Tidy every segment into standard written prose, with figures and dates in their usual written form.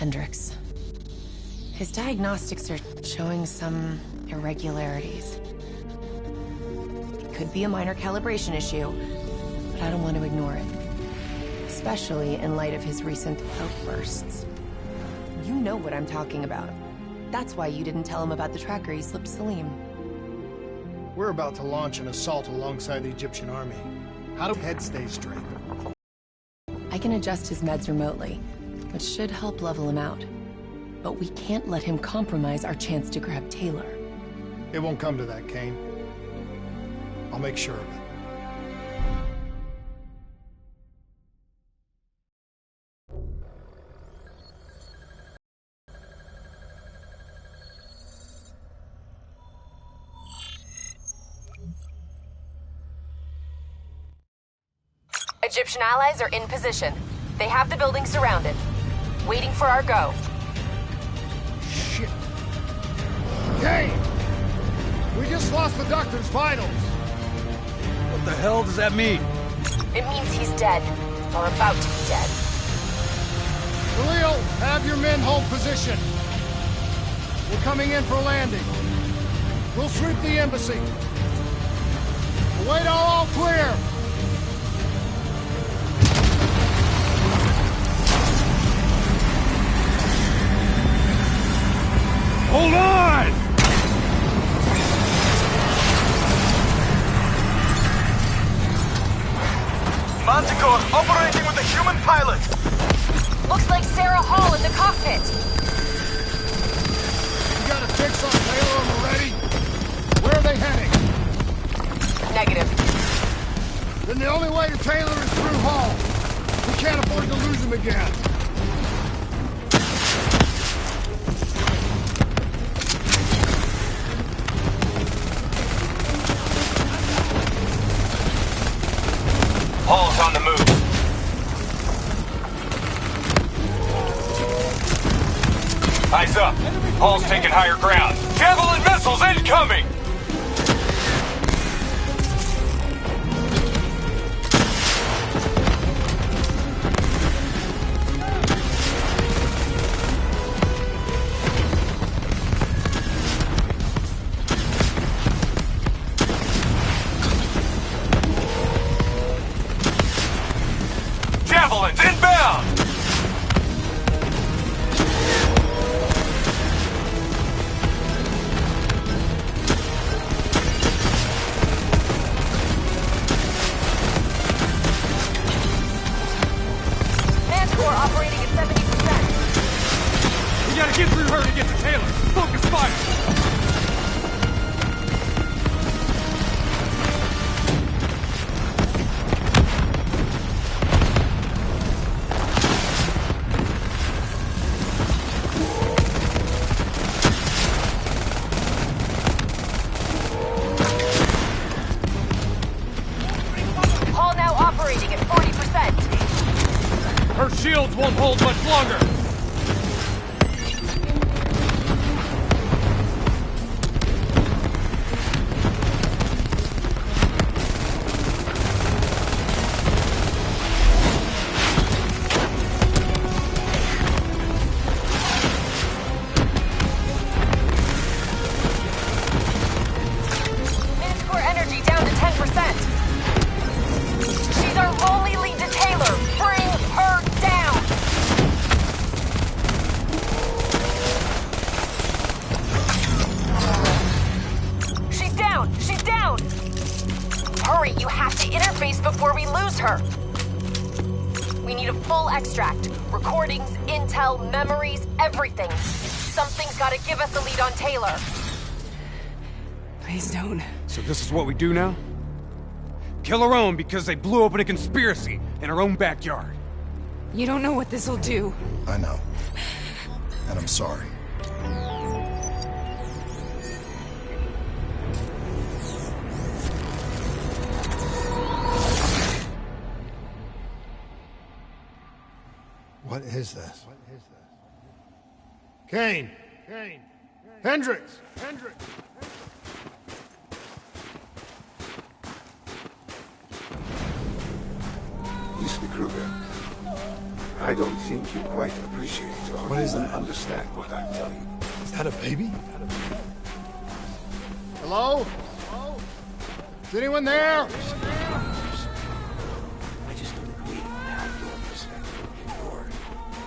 Hendricks. His diagnostics are showing some irregularities. It could be a minor calibration issue, but I don't want to ignore it. Especially in light of his recent outbursts. You know what I'm talking about. That's why you didn't tell him about the tracker he slipped Salim. We're about to launch an assault alongside the Egyptian army. How do head stay straight? I can adjust his meds remotely, which should help level him out. But we can't let him compromise our chance to grab Taylor. It won't come to that, Kane. I'll make sure of it. Egyptian allies are in position. They have the building surrounded. Waiting for our go. Shit. Kane! We just lost the doctor's vitals. What the hell does that mean? It means he's dead. Or about to be dead. Khalil, have your men hold position. We're coming in for landing. We'll sweep the embassy. Await all clear. Hold on! Manticore operating with a human pilot! Looks like Sarah Hall in the cockpit! You got a fix on Taylor and we're ready? Where are they heading? Negative. Then the only way to Taylor is through Hall. We can't afford to lose him again. Hall's on the move. Eyes up. Hall's taking higher ground. Javelin missiles incoming! Javelins inbound! Manticore operating at 70%. We gotta get through her to get to Taylor. Focus fire! Hall now operating at 40%. Her shields won't hold much longer! Manticore energy down to 10%. She's our only lead to Taylor. Bring her down. She's down. She's down. Hurry, you have to interface before we lose her. We need a full extract. Recordings, intel, memories, everything. Something's gotta give us a lead on Taylor. Please don't. So this is what we do now? Kill our own because they blew open a conspiracy in our own backyard. You don't know what this'll do. I know. And I'm sorry. What is this? Kane! Kane! Hendricks! Hendricks! Mr. Kruger, I don't think you quite appreciate or What is even that? understand what I'm telling you. Is that a baby? Hello? Is anyone there? I just don't agree with how your perspective, your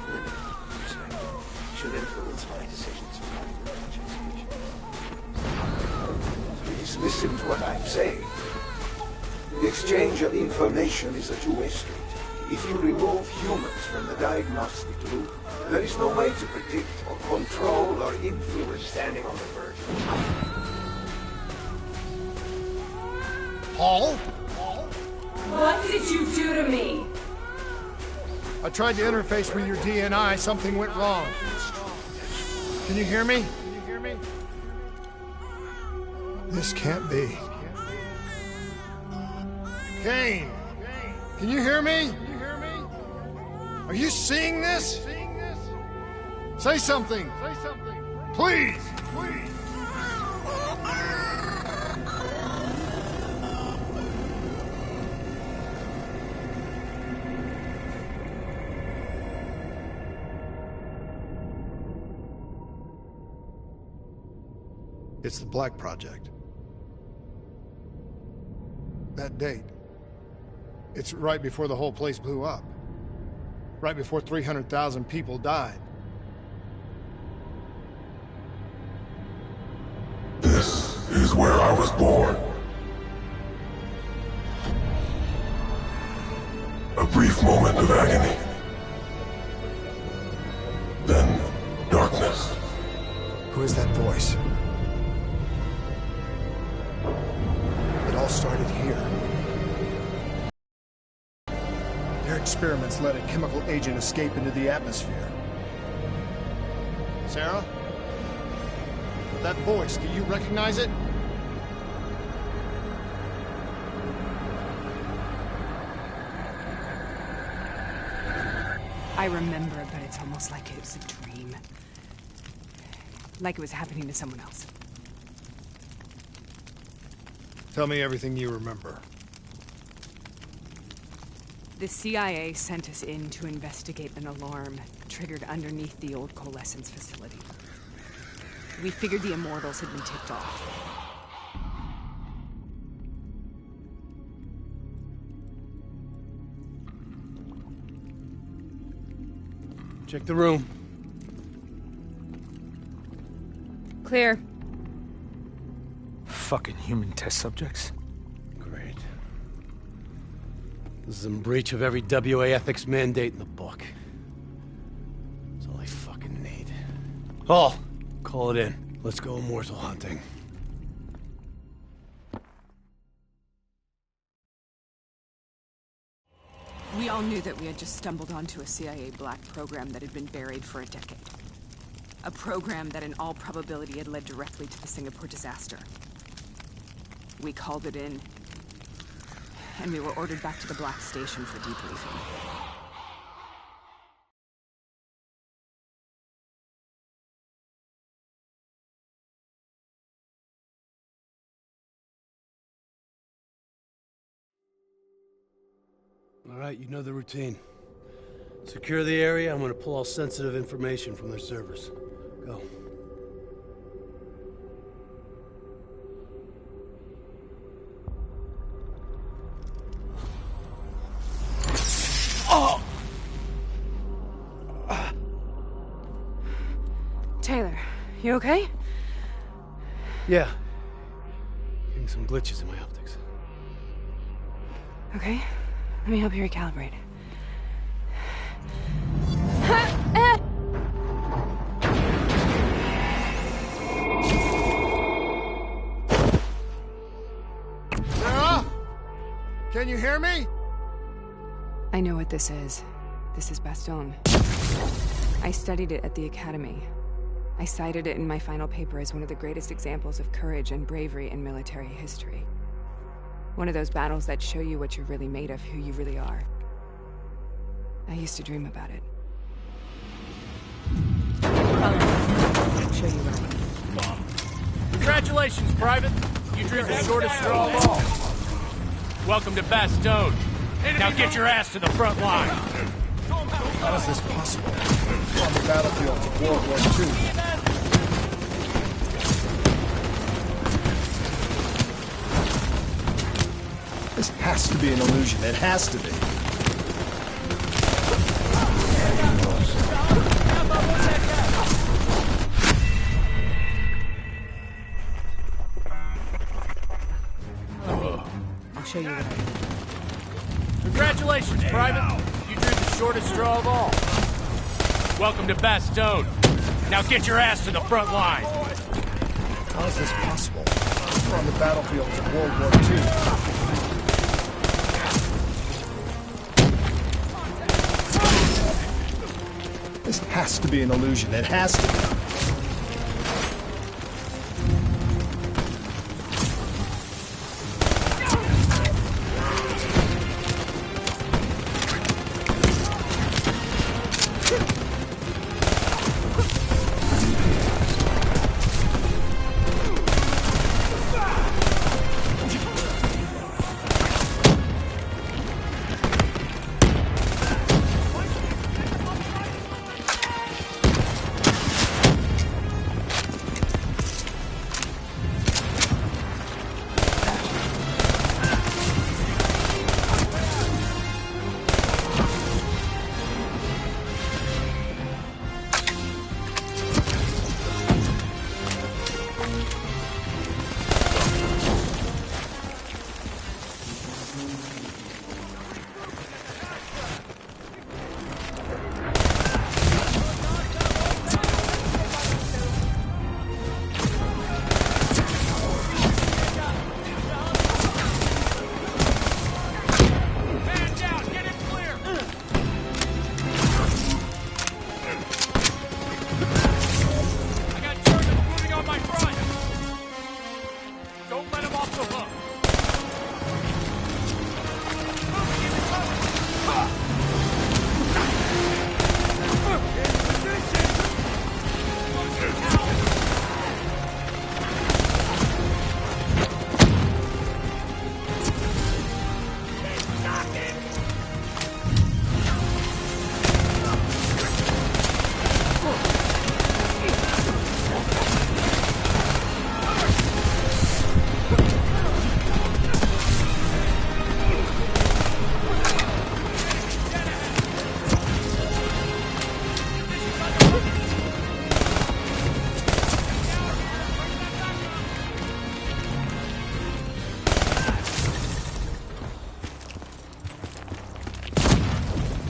limited perspective, should influence my decisions regarding the education. Please listen to what I'm saying. The exchange of information is a two-way street. If you remove humans from the diagnostic loop, there is no way to predict or control or influence standing on the verge. Paul? What did you do to me? I tried to interface with your DNI. Something went wrong. Can you hear me? This can't be. Kane! Can you hear me? Are you seeing this? Say something! Please! It's the Black Project. That date. It's right before the whole place blew up. Right before 300,000 people died. This is where I was born. A brief moment of agony. Then, darkness. Who is that voice? It all started here. Their experiments let a chemical agent escape into the atmosphere. Sarah? That voice, do you recognize it? I remember, but it's almost like it was a dream. Like it was happening to someone else. Tell me everything you remember. The CIA sent us in to investigate an alarm triggered underneath the old Coalescence facility. We figured the Immortals had been tipped off. Check the room. Clear. Fucking human test subjects. Great. This is in breach of every WA ethics mandate in the book. That's all I fucking need. Hall, call it in. Let's go immortal hunting. We all knew that we had just stumbled onto a CIA black program that had been buried for a decade. A program that in all probability had led directly to the Singapore disaster. We called it in, and we were ordered back to the Black Station for debriefing. All right, you know the routine. Secure the area. I'm gonna pull all sensitive information from their servers. Go. Taylor, you okay? Yeah. Getting some glitches in my optics. Okay, let me help you recalibrate. Sarah? Can you hear me? I know what this is. This is Bastogne. I studied it at the Academy. I cited it in my final paper as one of the greatest examples of courage and bravery in military history. One of those battles that show you what you're really made of, who you really are. I used to dream about it. I'll show you right. Congratulations, Private. You drew the shortest straw of all. Welcome to Bastogne. Now get your ass to the front line. How is this possible? On the battlefield of World War II. This has to be an illusion. It has to be. I'll show you what I do. Congratulations, Private. You drew the shortest straw of all. Welcome to Bastogne. Now get your ass to the front line. How is this possible? We're on the battlefield of World War II. This has to be an illusion. It has to be.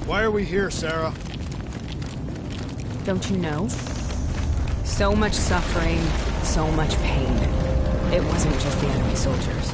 Why are we here, Sarah? Don't you know? So much suffering, so much pain. It wasn't just the enemy soldiers.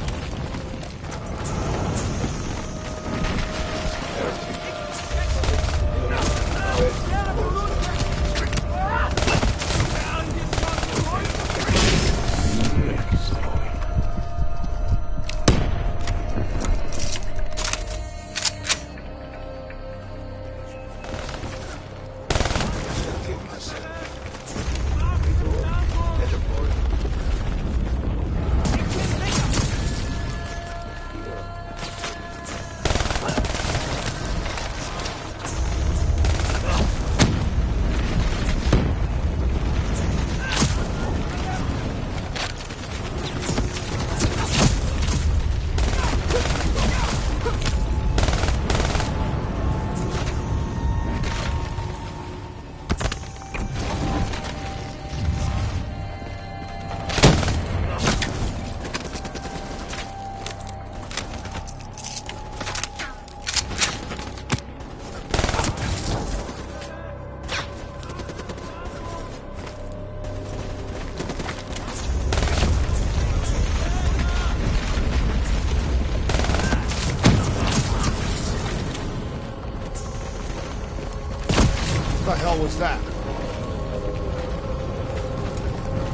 What the hell was that?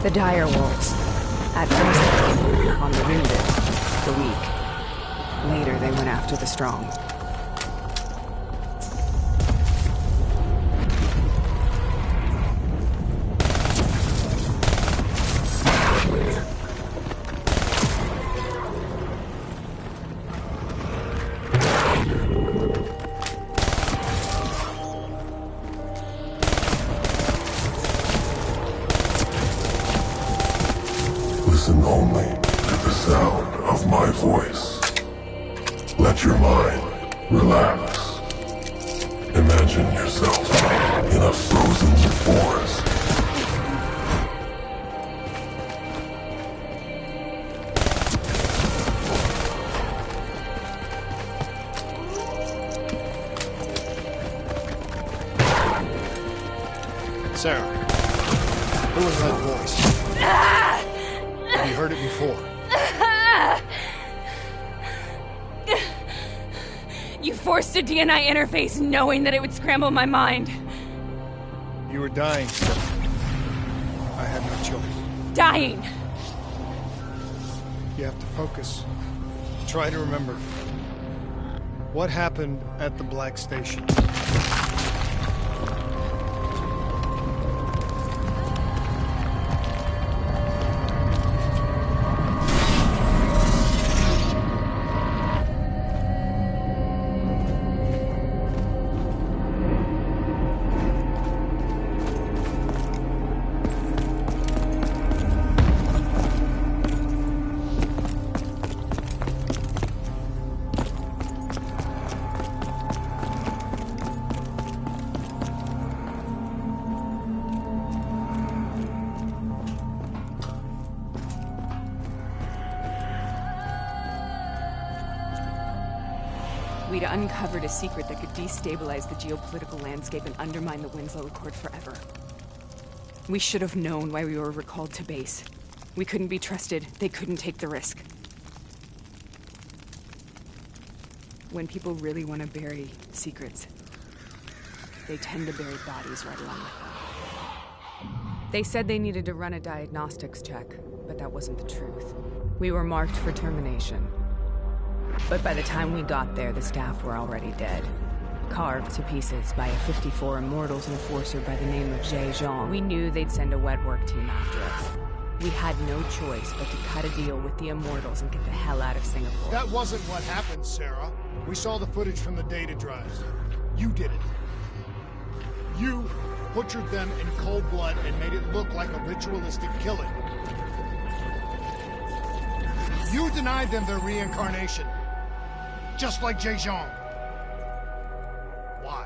The dire wolves. At first they came on the wounded, the weak. Later they went after the strong. Let your mind relax. Imagine yourself in a frozen forest. Sarah, who was that voice? Have you heard it before? You forced a DNI interface knowing that it would scramble my mind. You were dying, Sarah. I had no choice. Dying! You have to focus. Try to remember. What happened at the Black Station? We'd uncovered a secret that could destabilize the geopolitical landscape and undermine the Winslow Accord forever. We should have known why we were recalled to base. We couldn't be trusted. They couldn't take the risk. When people really want to bury secrets, they tend to bury bodies right along with them. They said they needed to run a diagnostics check, but that wasn't the truth. We were marked for termination. But by the time we got there, the staff were already dead. Carved to pieces by a 54 Immortals enforcer by the name of Jay Zhang. We knew they'd send a wet work team after us. We had no choice but to cut a deal with the Immortals and get the hell out of Singapore. That wasn't what happened, Sarah. We saw the footage from the data drives. You did it. You butchered them in cold blood and made it look like a ritualistic killing. You denied them their reincarnation. Just like Jay Zhang. Why?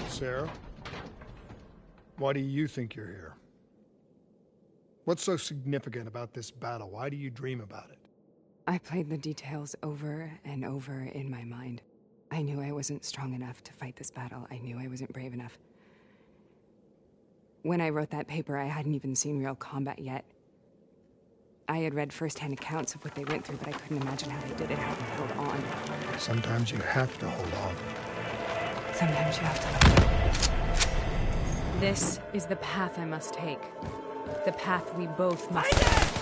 Sarah? Why do you think you're here? What's so significant about this battle? Why do you dream about it? I played the details over and over in my mind. I knew I wasn't strong enough to fight this battle. I knew I wasn't brave enough. When I wrote that paper, I hadn't even seen real combat yet. I had read first-hand accounts of what they went through, but I couldn't imagine how they did it, how they held on. Sometimes you have to hold on. Sometimes you have to let go. This is the path I must take. The path we both must take.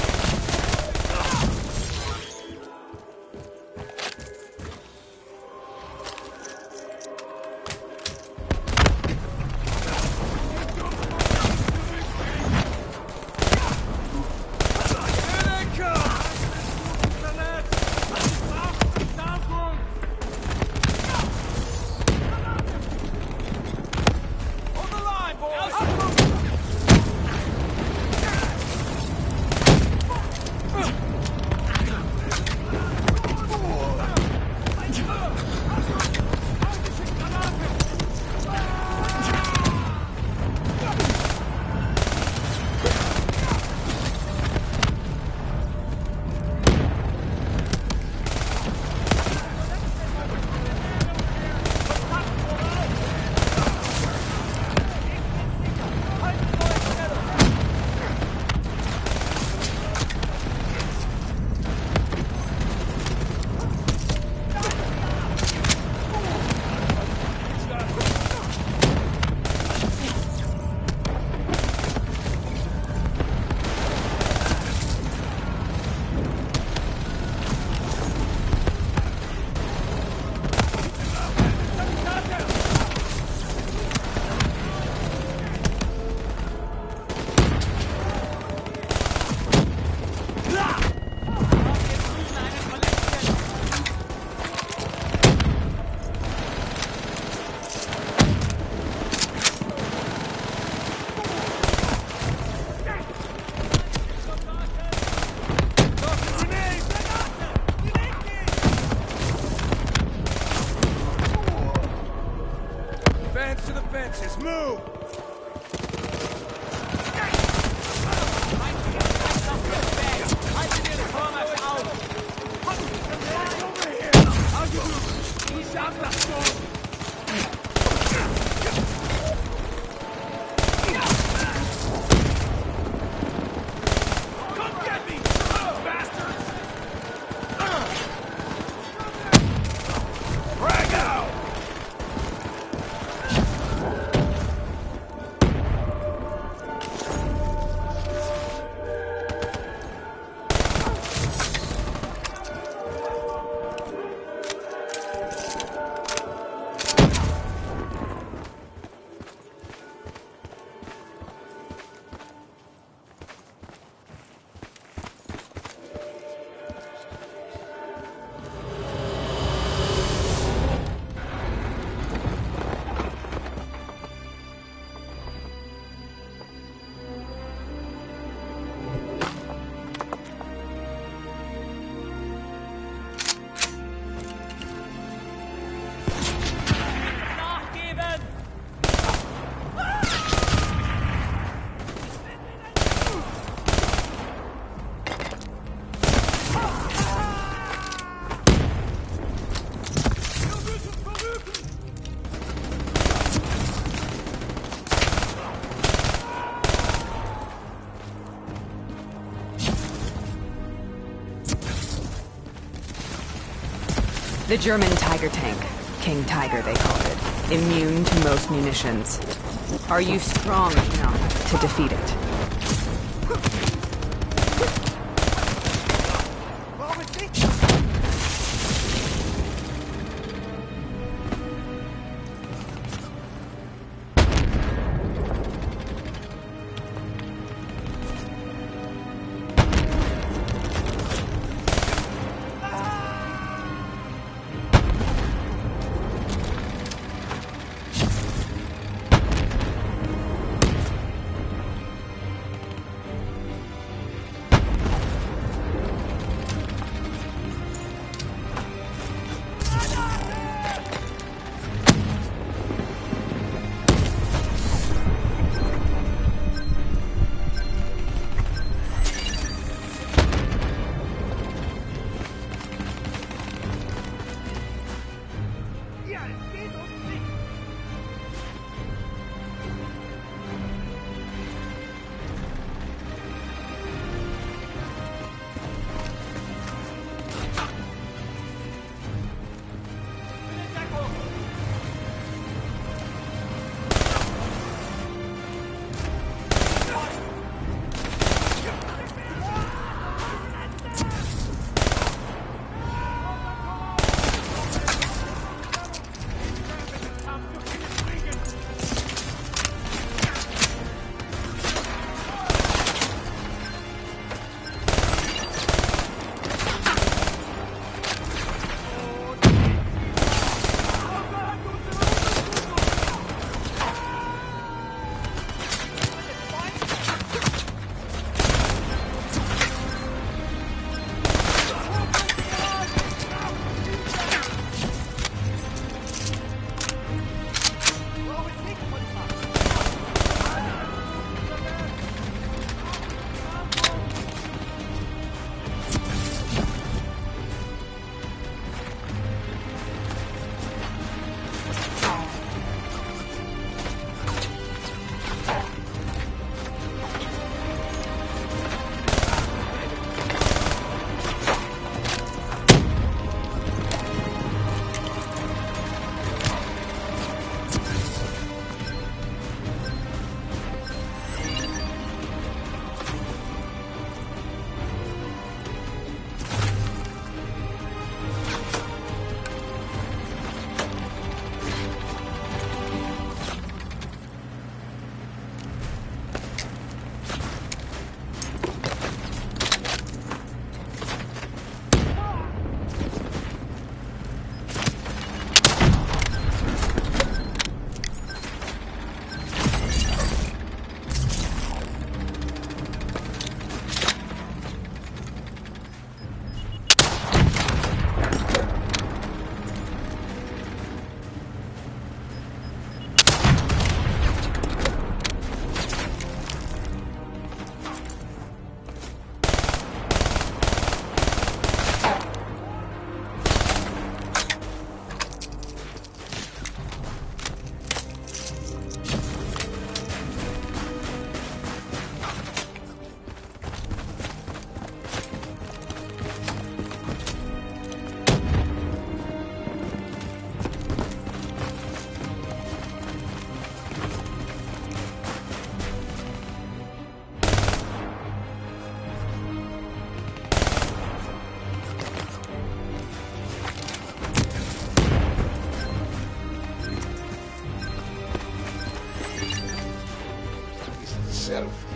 The German Tiger tank. King Tiger, they call it. Immune to most munitions. Are you strong enough to defeat it?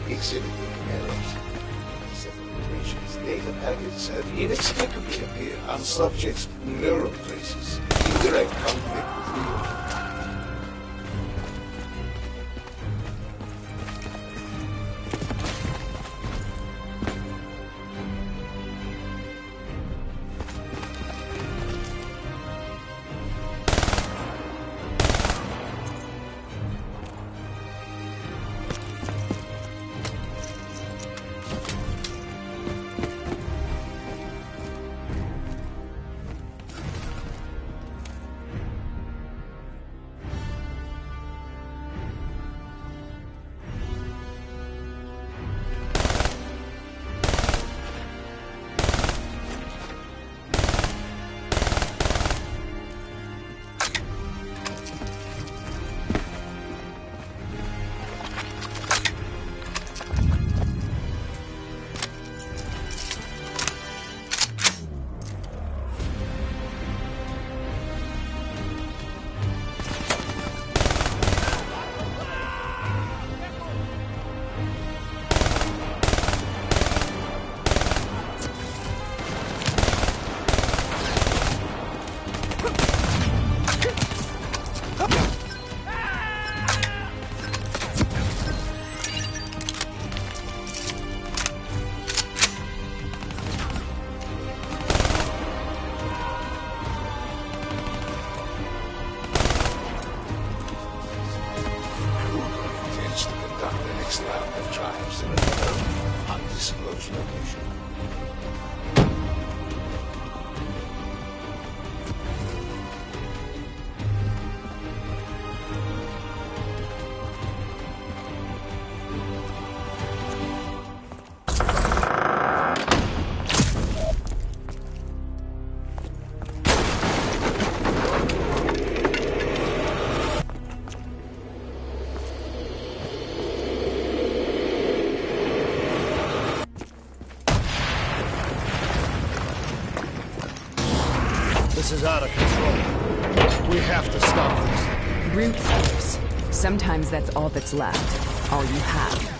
Exhibiting errors. Separations data packets have inexplicably appeared on subjects' neural traces in direct conflict with reality. of times in another undisclosed location. This is out of control. We have to stop this. Brute force. Sometimes that's all that's left. All you have.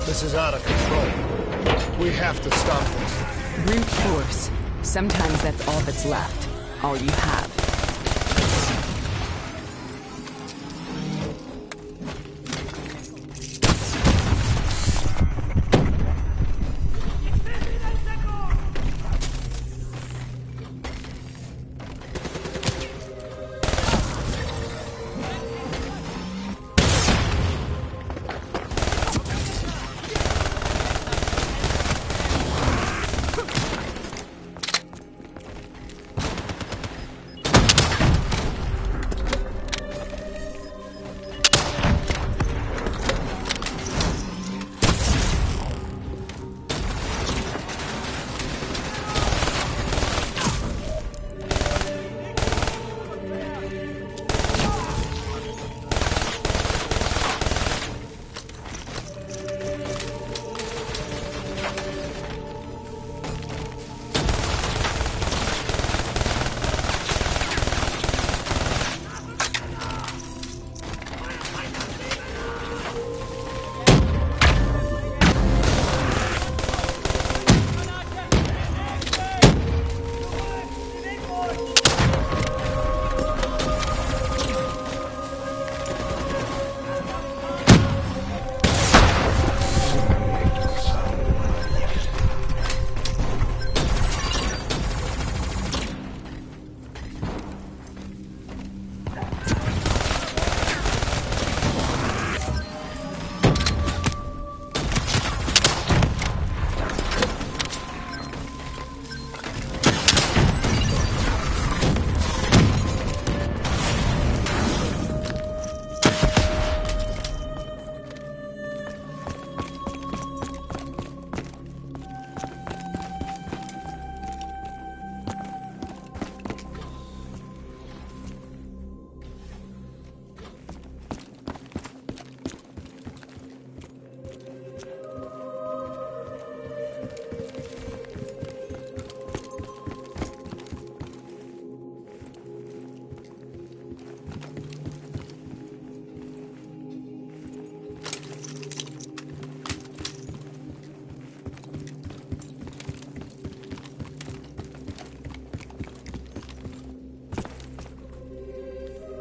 This is out of control. We have to stop this. Brute force. Sometimes that's all that's left. All you have.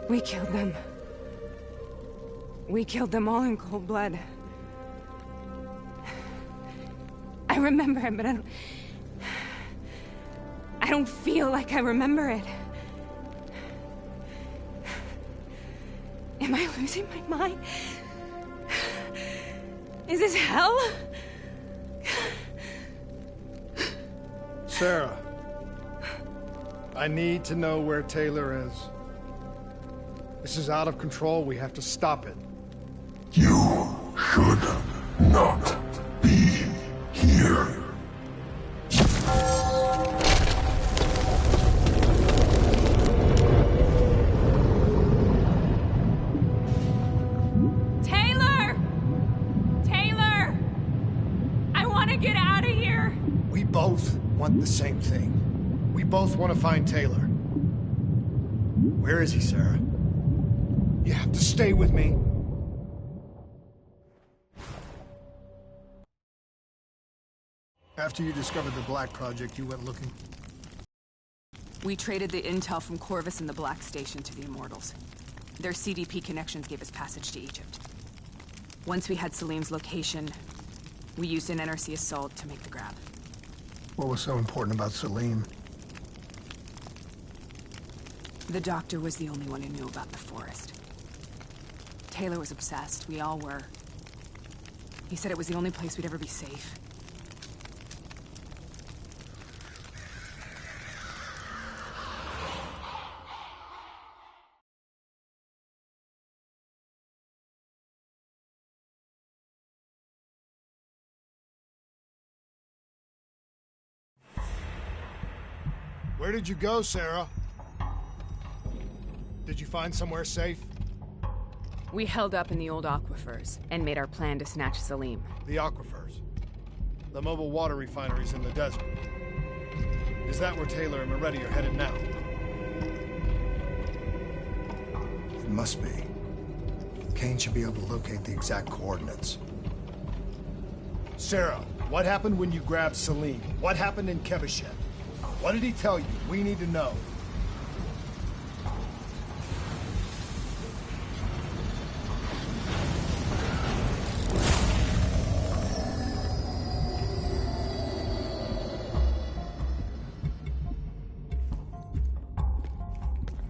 We killed them. We killed them all in cold blood. I remember it, but I don't feel like I remember it. Am I losing my mind? Is this hell? Sarah, I need to know where Taylor is. This is out of control. We have to stop it. You should not be here. want to get out of here! We both want the same thing. We both want to find Taylor. Where is he, Sarah? You have to stay with me. After you discovered the Black Project, you went looking? We traded the intel from Corvus and the Black Station to the Immortals. Their CDP connections gave us passage to Egypt. Once we had Salim's location, we used an NRC assault to make the grab. What was so important about Salim? The doctor was the only one who knew about the forest. Taylor was obsessed. We all were. He said it was the only place we'd ever be safe. Where did you go, Sarah? Did you find somewhere safe? We held up in the old aquifers and made our plan to snatch Salim. The aquifers? The mobile water refineries in the desert? Is that where Taylor and Moretti are headed now? It must be. Kane should be able to locate the exact coordinates. Sarah, what happened when you grabbed Salim? What happened in Kebashet? What did he tell you? We need to know.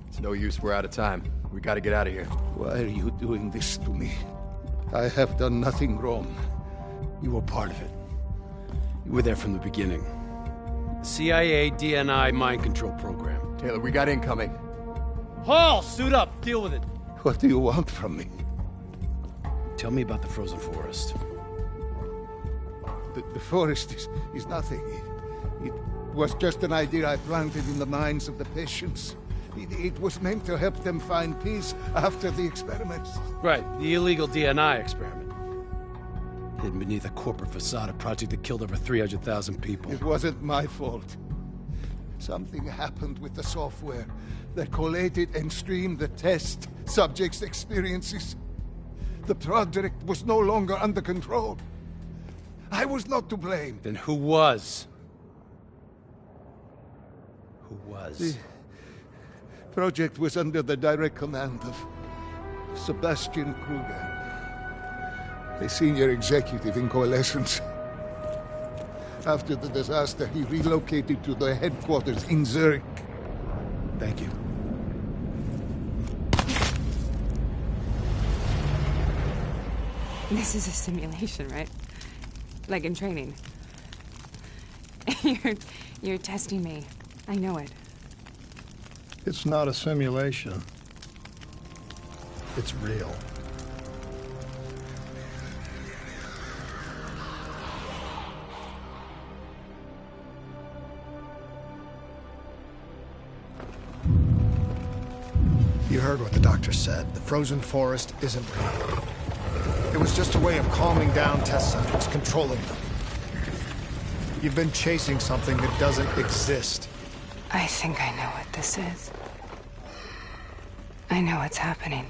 It's no use, we're out of time. We gotta get out of here. Why are you doing this to me? I have done nothing wrong. You were part of it. You were there from the beginning. CIA, DNI, mind control program. Taylor, we got incoming. Hall, suit up, deal with it. What do you want from me? Tell me about the frozen forest. The forest is nothing. It was just an idea I planted in the minds of the patients. It was meant to help them find peace after the experiments. Right, the illegal DNI experiment. Hidden beneath a corporate facade, a project that killed over 300,000 people. It wasn't my fault. Something happened with the software that collated and streamed the test subjects' experiences. The project was no longer under control. I was not to blame. Then who was? Who was? The project was under the direct command of Sebastian Kruger, a senior executive in Coalescence. After the disaster, he relocated to the headquarters in Zurich. Thank you. This is a simulation, right? Like in training. You're testing me. I know it. It's not a simulation. It's real. You heard what the doctor said. The frozen forest isn't real. It was just a way of calming down test subjects, controlling them. You've been chasing something that doesn't exist. I think I know what this is. I know what's happening.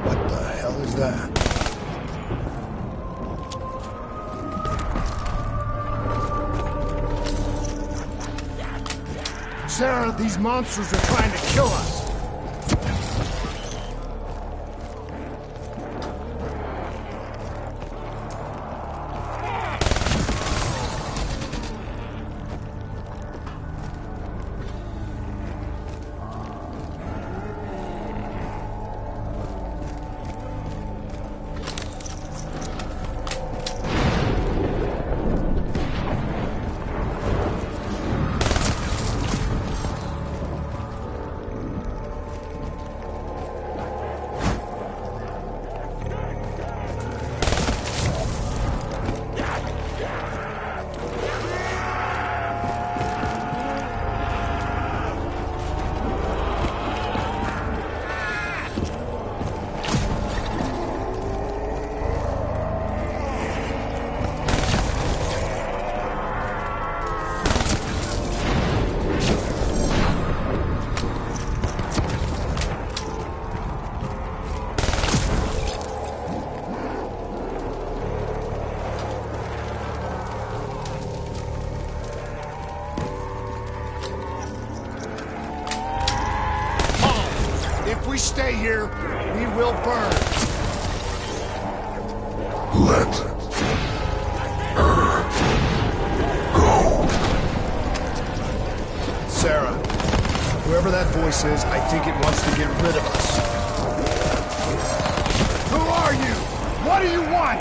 What the hell is that? Sarah, these monsters are trying to kill us! here, we will burn. Let her go. Sarah, whoever that voice is, I think it wants to get rid of us. Who are you? What do you want?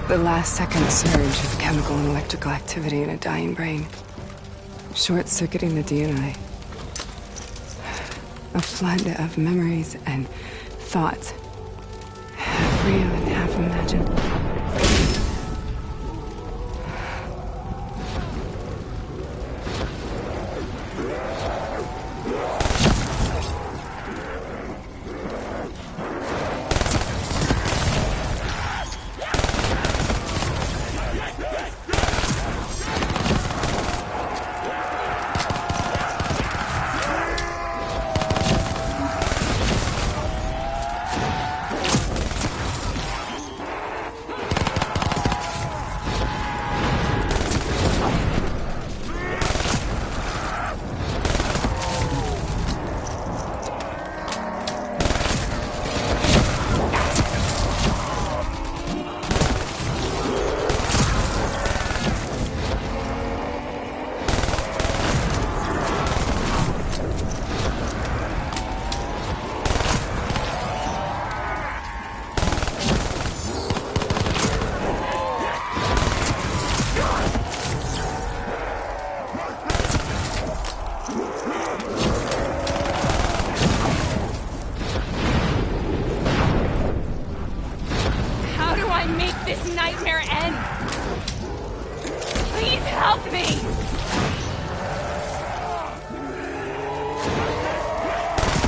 The last-second surge of chemical and electrical activity in a dying brain. Short-circuiting the DNA. A flood of memories and thoughts. Half real and half imagined.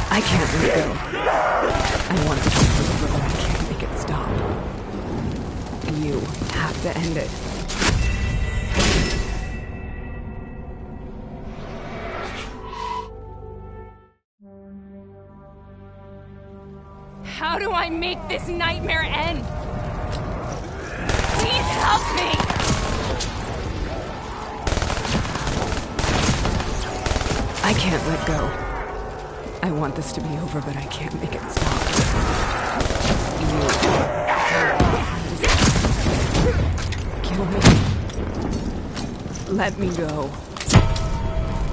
I can't let go. I want it to be over, but I can't make it stop. You have to end it. How do I make this nightmare end? Please help me! I can't let go. I want this to be over, but I can't make it stop. Kill me. Let me go.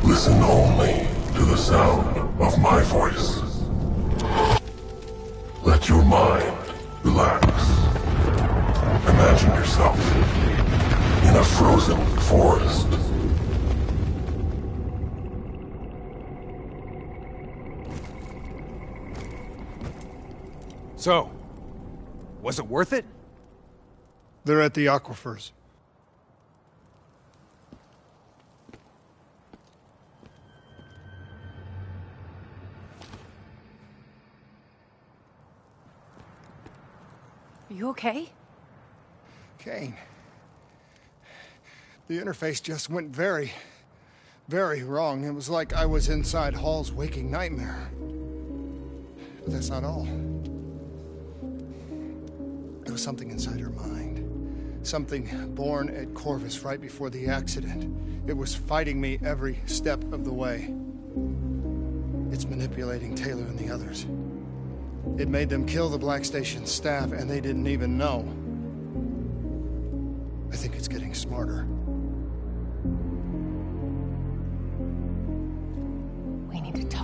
Listen only to the sound of my voice. Let your mind relax. Imagine yourself in a frozen forest. So, was it worth it? They're at the aquifers. Are you okay? Kane. The interface just went very, very wrong. It was like I was inside Hall's waking nightmare. But that's not all. There was something inside her mind. Something born at Corvus right before the accident. It was fighting me every step of the way. It's manipulating Taylor and the others. It made them kill the Black Station staff, and they didn't even know. I think it's getting smarter. We need to talk.